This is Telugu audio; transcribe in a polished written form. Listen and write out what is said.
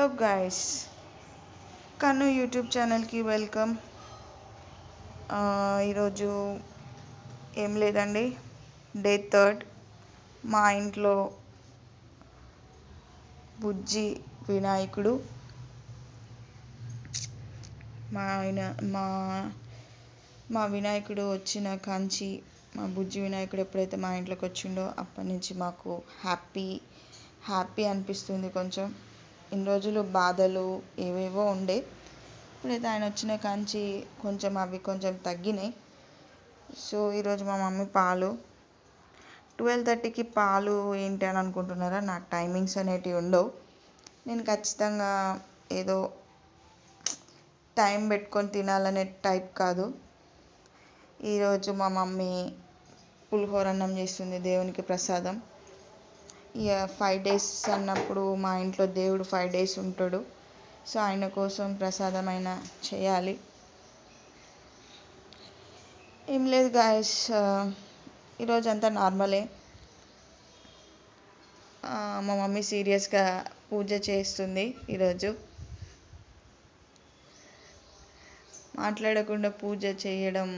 హలో గైస్, కన్ను యూట్యూబ్ ఛానల్కి వెల్కమ్. ఈరోజు ఏం లేదండి, డే 3. మా ఇంట్లో బుజ్జి వినాయకుడు మా వినాయకుడు వచ్చిన కాంచి, మా బుజ్జి వినాయకుడు ఎప్పుడైతే మా ఇంట్లోకి వచ్చిండో అప్పటి నుంచి మాకు హ్యాపీ అనిపిస్తుంది. కొంచెం ఇన్ని రోజులు బాధలు ఏవేవో ఉండే, ఇప్పుడైతే ఆయన వచ్చిన కాంచి కొంచెం తగ్గినాయి. సో ఈరోజు మా మమ్మీ పాలు 12:30కి పాలు ఏంటి అని అనుకుంటున్నారా? నాకు టైమింగ్స్ అనేటివి ఉండవు. నేను ఖచ్చితంగా ఏదో టైం పెట్టుకొని తినాలనే టైప్ కాదు. ఈరోజు మా మమ్మీ పులిహోర అన్నం చేస్తుంది, దేవునికి ప్రసాదం. ఇక 5 days అన్నప్పుడు మా ఇంట్లో దేవుడు 5 days ఉంటాడు. సో ఆయన కోసం ప్రసాదమైన చేయాలి. ఏం లేదు గాయస్, ఈరోజు అంతా నార్మలే. మా మమ్మీ సీరియస్గా పూజ చేస్తుంది ఈరోజు. మాట్లాడకుండా పూజ చేయడం,